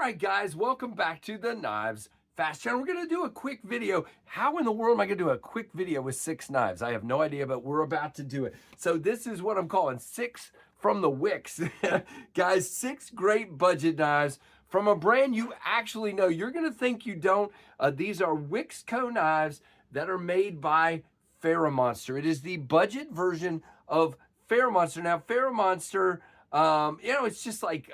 right, guys, welcome back to the Knives Fast Channel. We're going to do a quick video. How in the world am I going to do a quick video with 6 knives? I have no idea, but we're about to do it. So this is what I'm calling 6 from the Wix. Guys, 6 great budget knives from a brand you actually know. You're going to think you don't. These are Wix Co knives that are made by Monster. It is the budget version of Monster. Now, Monster, it's just like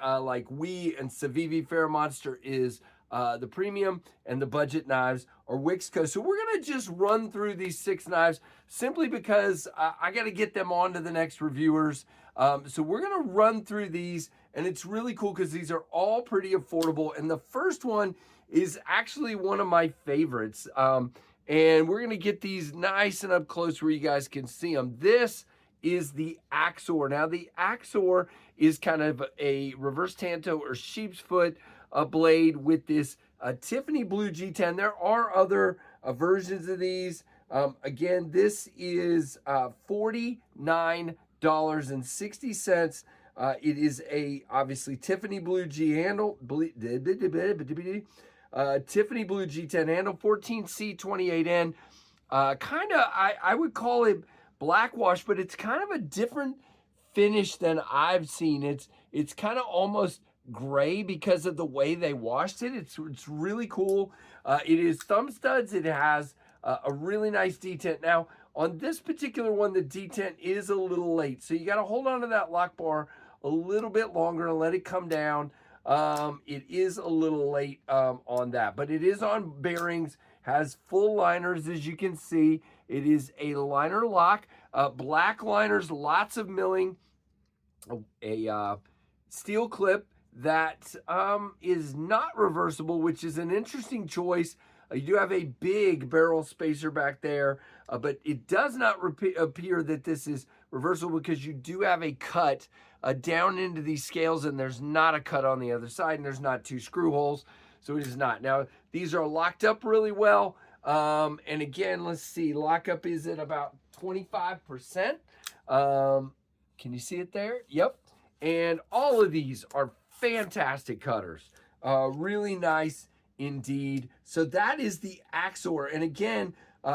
we and Civivi. Monster is the premium, and the budget knives are Wix Co. So we're gonna just run through these 6 knives simply because I got to get them on to the next reviewers. So we're gonna run through these, and it's really cool because these are all pretty affordable. And the first one is actually one of my favorites. And we're gonna get these nice and up close where you guys can see them. This is the Axor. Now, the Axor is kind of a reverse tanto or sheep's foot blade with this Tiffany blue G10. There are other versions of these. Again, this is $49.60. It is a obviously Tiffany blue G handle. Tiffany blue G10 handle, 14C28N. I would call it black wash, but it's kind of a different finish than I've seen. It's kind of almost gray because of the way they washed it. It's really cool. It is thumb studs. It has a really nice detent. Now, on this particular one, the detent is a little late, so you got to hold on to that lock bar a little bit longer and let it come down. It is a little late on that, but it is on bearings, has full liners, as you can see. It is a liner lock, black liners, lots of milling, a steel clip that is not reversible, which is an interesting choice. You do have a big barrel spacer back there, but it does not appear that this is reversible because you do have a cut down into these scales, and there's not a cut on the other side, and there's not 2 screw holes, so it is not. Now, these are locked up really well, and again, let's see, lockup is at about 25%. Can you see it there? Yep. And all of these are fantastic cutters. Really nice indeed. So that is the Axor. And again,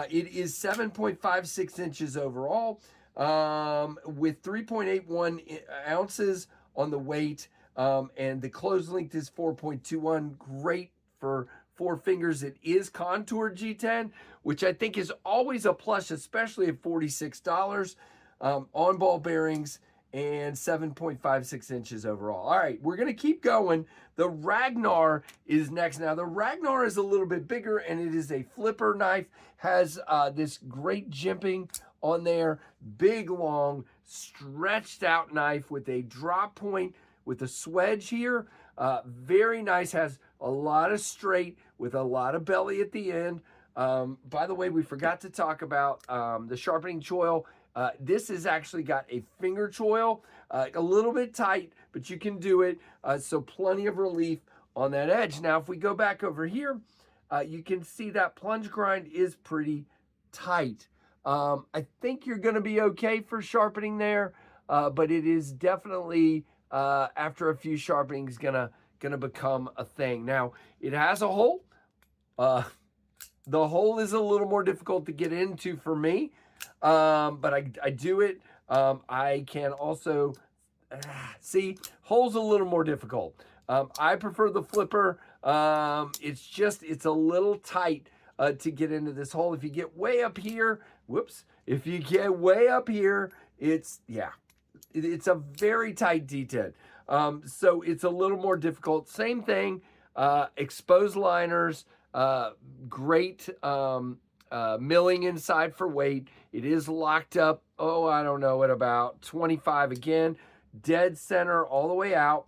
it is 7.56 inches overall, with 3.81 ounces on the weight. And the close length is 4.21. Great for 4 fingers. It is contoured G10, which I think is always a plus, especially at $46. On ball bearings, and 7.56 inches overall. All right, we're gonna keep going. The Ragnar is next. Now, the Ragnar is a little bit bigger, and it is a flipper knife, has this great jimping on there, big, long, stretched out knife with a drop point with a swedge here. Very nice, has a lot of straight with a lot of belly at the end. By the way, we forgot to talk about the sharpening choil. This has actually got a finger choil, a little bit tight, but you can do it. So plenty of relief on that edge. Now, if we go back over here, you can see that plunge grind is pretty tight. I think you're going to be okay for sharpening there, but it is definitely, after a few sharpenings, gonna become a thing. Now, it has a hole. The hole is a little more difficult to get into for me. But I do it. I can also see holes a little more difficult. I prefer the flipper. It's a little tight to get into this hole. If you get way up here, if you get way up here, it's a very tight detent. So it's a little more difficult. Same thing, exposed liners, great, milling inside for weight. It is locked up, I don't know, at about 25 again. Dead center all the way out.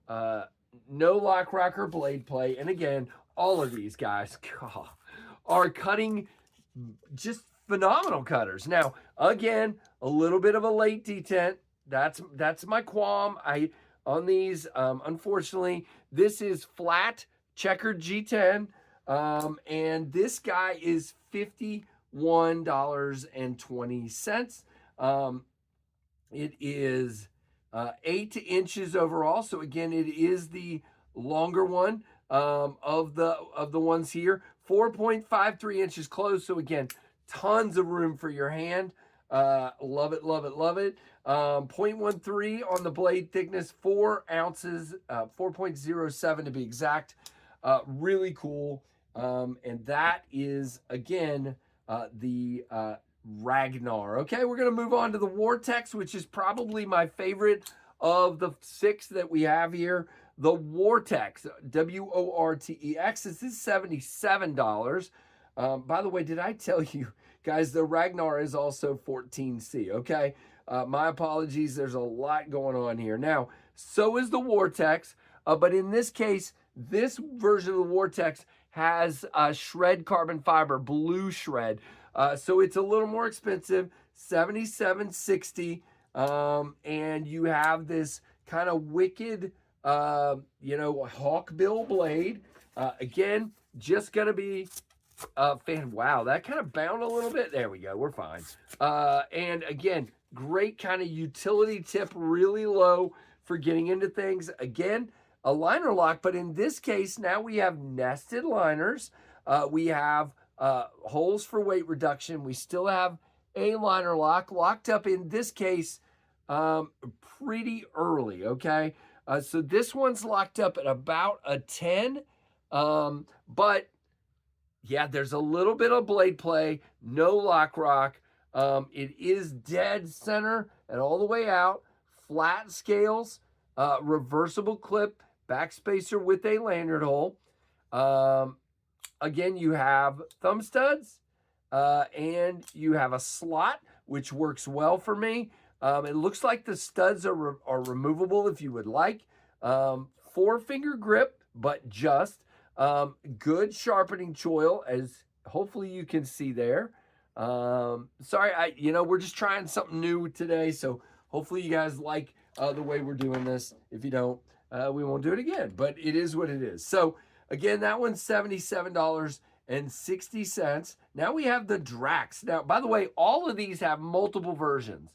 No lock, rock, or blade play. And again, all of these guys are cutting, just phenomenal cutters. Now, again, a little bit of a late detent. That's my qualm. On these, unfortunately, this is flat checkered G10. And this guy is $51.20. It is 8 inches overall. So again, it is the longer one of the ones here. 4.53 inches closed. So again, tons of room for your hand. Love it, love it, love it. 0.13 on the blade thickness, 4 ounces, 4.07 to be exact. Really cool. And that is, again, the Ragnar. Okay, we're going to move on to the Vortex, which is probably my favorite of the 6 that we have here. The Vortex, Wortex. This is $77. By the way, did I tell you, guys, the Ragnar is also 14C, okay? My apologies. There's a lot going on here. Now, so is the Vortex, but in this case, this version of the Vortex has shred carbon fiber, blue shred. So it's a little more expensive, $77.60. And you have this kind of wicked, hawkbill blade. Again, just going to be wow, that kind of bound a little bit. There we go. We're fine. And again, great kind of utility tip, really low for getting into things. Again, a liner lock, but in this case, now we have nested liners. We have holes for weight reduction. We still have a liner lock locked up in this case pretty early, okay? So this one's locked up at about a 10, but yeah, there's a little bit of blade play, no lock rock. It is dead center and all the way out, flat scales, reversible clip, backspacer with a lanyard hole. Again, you have thumb studs and you have a slot, which works well for me. It looks like the studs are removable if you would like. 4-finger grip, but just. Good sharpening choil, as hopefully you can see there. Sorry, we're just trying something new today, so hopefully you guys like the way we're doing this. If you don't, we won't do it again, but it is what it is. So again, that one's $77.60. Now we have the Drax. Now, by the way, all of these have multiple versions.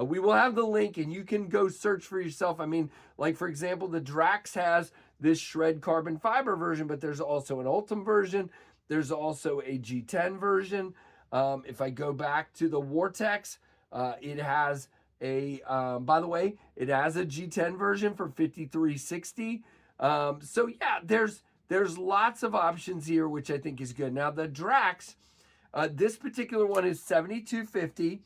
We will have the link and you can go search for yourself. I mean, like for example, the Drax has this shred carbon fiber version, but there's also an Ultim version. There's also a G10 version. If I go back to the Vortex, it has by the way, it has a G10 version for $53.60. So yeah, there's lots of options here, which I think is good. Now the Drax, this particular one is $72.50.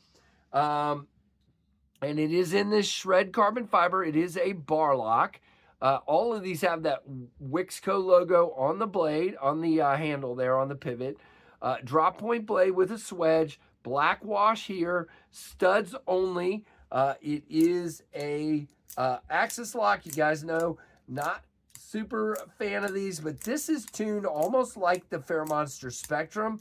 And it is in this shred carbon fiber. It is a bar lock. All of these have that Wix Co logo on the blade, on the handle there, on the pivot. Drop point blade with a swedge. Black wash here. Studs only. It is a axis lock. You guys know, not super fan of these, but this is tuned almost like the Fairmonster Spectrum.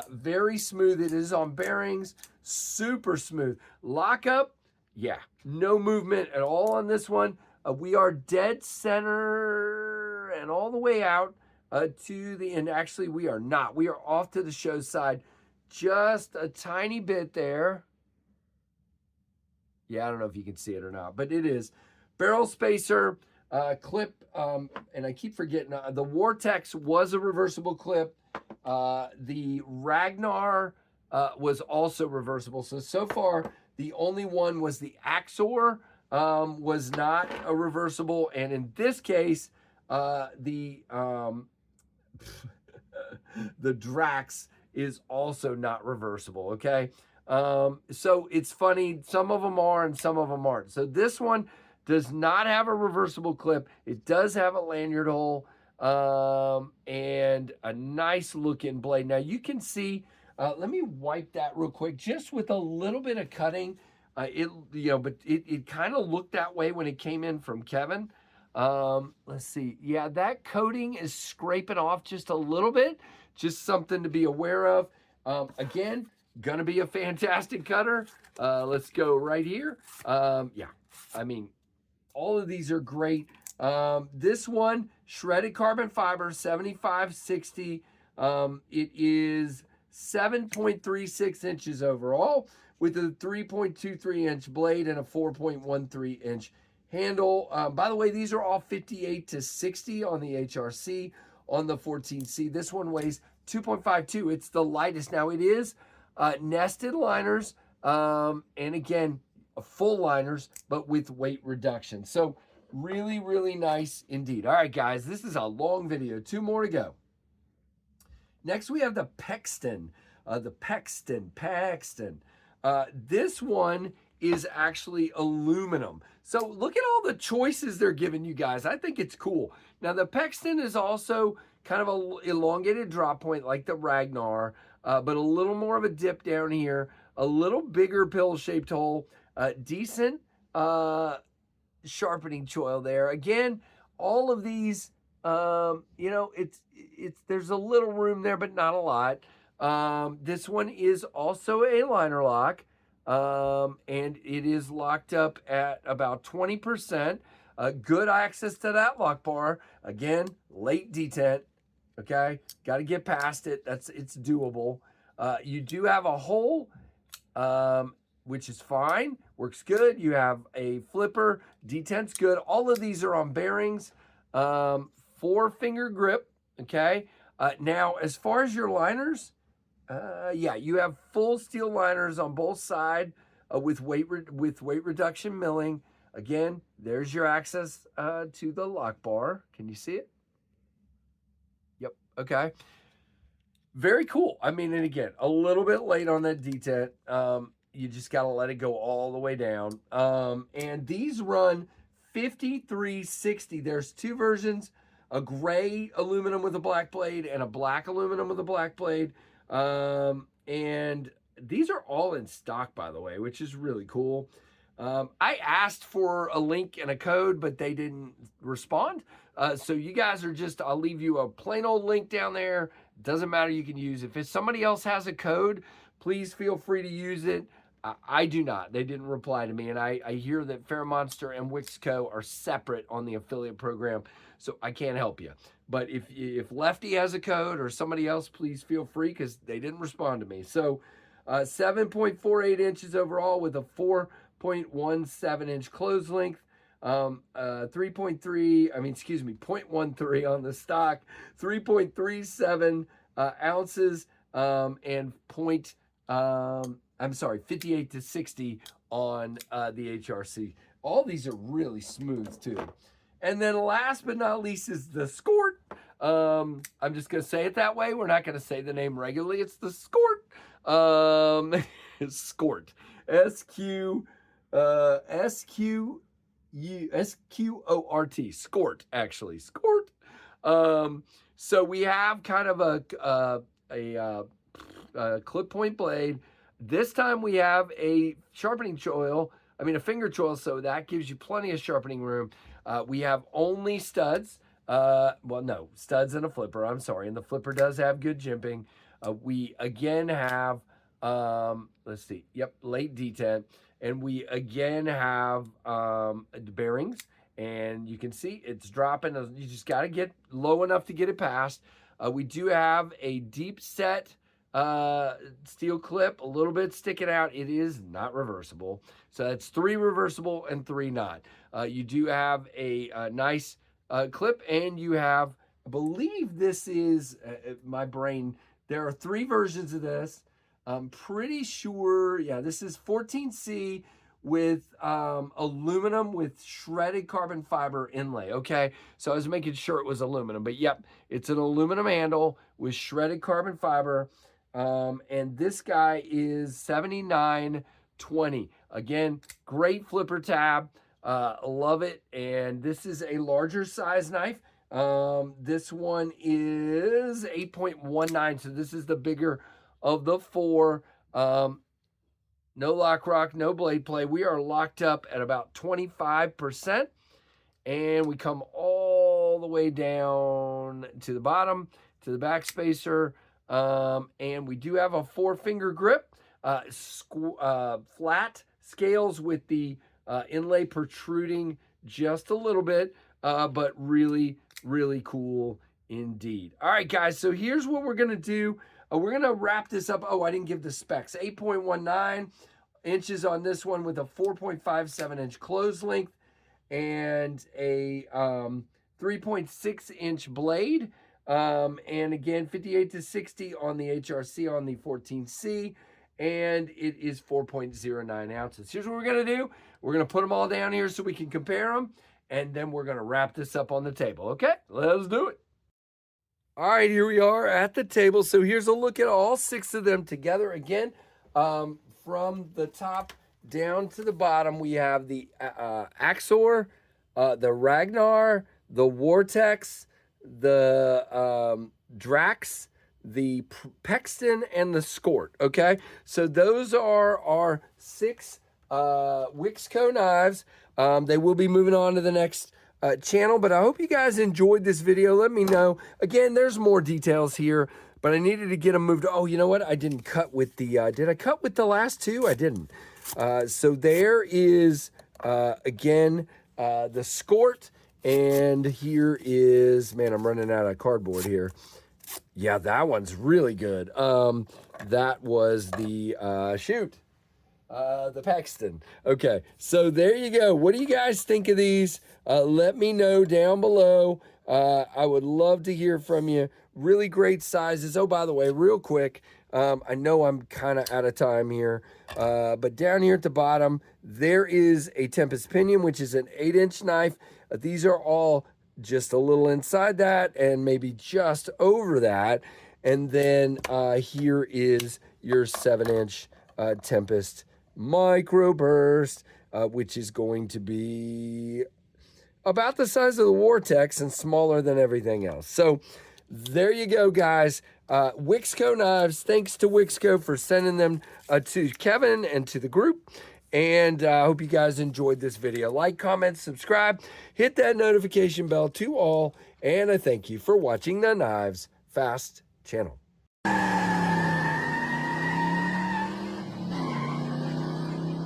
Very smooth. It is on bearings. Super smooth. Lockup. Yeah, no movement at all on this one. We are dead center and all the way out to the end. Actually, we are not. We are off to the show side just a tiny bit there. Yeah, I don't know if you can see it or not, but it is. Barrel spacer, clip, and I keep forgetting. The Vortex was a reversible clip. The Ragnar was also reversible. So far, the only one was the Axor, was not a reversible. And in this case, the Drax is also not reversible, okay? So it's funny, some of them are and some of them aren't. So this one does not have a reversible clip. It does have a lanyard hole and a nice looking blade. Now you can see, let me wipe that real quick, just with a little bit of cutting. But it kind of looked that way when it came in from Kevin. Let's see. Yeah, that coating is scraping off just a little bit. Just something to be aware of. Again, gonna be a fantastic cutter. Let's go right here. Yeah, I mean, all of these are great. This one, shredded carbon fiber, 75/60. It is 7.36 inches overall with a 3.23 inch blade and a 4.13 inch handle. By the way, these are all 58 to 60 on the HRC. On the 14C, this one weighs 2.52. It's the lightest. Now it is nested liners, and again, full liners, but with weight reduction. So really, really nice indeed. All right, guys, this is a long video. 2 more to go. Next, we have the Pexton. Pexton. This one is actually aluminum. So look at all the choices they're giving you guys. I think it's cool. Now the Pexton is also kind of an elongated drop point like the Ragnar, but a little more of a dip down here, a little bigger pill-shaped hole, decent sharpening choil there. Again, all of these, you know, there's a little room there, but not a lot. This one is also a liner lock. And it is locked up at about 20%. Good access to that lock bar. Again, late detent. Okay, got to get past it. It's doable. You do have a hole, which is fine. Works good. You have a flipper. Detent's good. All of these are on bearings. 4-finger grip. Okay. Now, as far as your liners. Yeah, you have full steel liners on both sides with weight reduction milling. Again, there's your access to the lock bar. Can you see it? Yep. Okay. Very cool. I mean, and again, a little bit late on that detent. You just got to let it go all the way down. And these run 53.60. There's 2 versions: a gray aluminum with a black blade and a black aluminum with a black blade. And these are all in stock, by the way, which is really cool. I asked for a link and a code, but they didn't respond. So you guys are just, I'll leave you a plain old link down there. Doesn't matter, you can use it. If somebody else has a code, please feel free to use it. I do not. They didn't reply to me. And I hear that Fair Monster and Wix Co are separate on the affiliate program, so I can't help you. But if Lefty has a code or somebody else, please feel free, because they didn't respond to me. So 7.48 inches overall with a 4.17 inch close length. 0.13 on the stock, 3.37 ounces, and 58 to 60 on the HRC. All these are really smooth too. And then last but not least is the Scort. I'm just going to say it that way. We're not going to say the name regularly. It's the Scort. Scort. S-Q-O-R-T. Scort, actually. Scort. So we have kind of a clip point blade. This time we have a sharpening choil. I mean, a finger choil, so that gives you plenty of sharpening room. We have only studs. Well, no, studs and a flipper. I'm sorry. And the flipper does have good jimping. We again have, let's see. Yep, late detent. And we again have bearings. And you can see it's dropping. You just got to get low enough to get it past. We do have a deep set steel clip, a little bit sticking out. It is not reversible. So that's 3 reversible and 3 not. You do have a nice clip, and you have, I believe this is, my brain, there are 3 versions of this. I'm pretty sure, yeah, this is 14C with aluminum with shredded carbon fiber inlay. Okay, so I was making sure it was aluminum, but yep, it's an aluminum handle with shredded carbon fiber. And this guy is $79.20. Again, great flipper tab. Love it. And this is a larger size knife. This one is 8.19. So this is the bigger of the 4. No lock rock, no blade play. We are locked up at about 25%. And we come all the way down to the bottom, to the back spacer. And we do have a 4-finger grip, flat scales with the inlay protruding just a little bit, but really, really cool indeed. All right, guys, so here's what we're going to do. We're going to wrap this up. Oh, I didn't give the specs. 8.19 inches on this one with a 4.57 inch close length. and a 3.6-inch blade. And again, 58 to 60 on the HRC on the 14C, and it is 4.09 ounces. Here's what we're going to do. We're going to put them all down here so we can compare them, and then we're going to wrap this up on the table. Okay, let's do it. All right, here we are at the table. So here's a look at all 6 of them together. Again, from the top down to the bottom, we have the Axor, the Ragnar, the Vortex, the Drax, the Pexton, and the Scort. Okay, so those are our 6 Wix Co knives. They will be moving on to the next channel, but I hope you guys enjoyed this video. Let me know. Again, there's more details here, but I needed to get them moved. Oh, you know what? I didn't cut with the, did I cut with the last 2? I didn't. So there is, again, the Scort, and here is, man, I'm running out of cardboard here. Yeah, that one's really good. That was the, the Pexton. Okay, so there you go. What do you guys think of these? Let me know down below. I would love to hear from you. Really great sizes. Oh, by the way, real quick, I know I'm kind of out of time here, but down here at the bottom, there is a Tempest Pinion, which is an 8-inch knife. These are all just a little inside that and maybe just over that. And then here is your 7-inch Tempest Microburst, which is going to be about the size of the Vortex and smaller than everything else. So there you go, guys. Wix Co knives. Thanks to Wix Co for sending them to Kevin and to the group. And I hope you guys enjoyed this video. Like, comment, subscribe, hit that notification bell to all. And I thank you for watching the Knives Fast channel.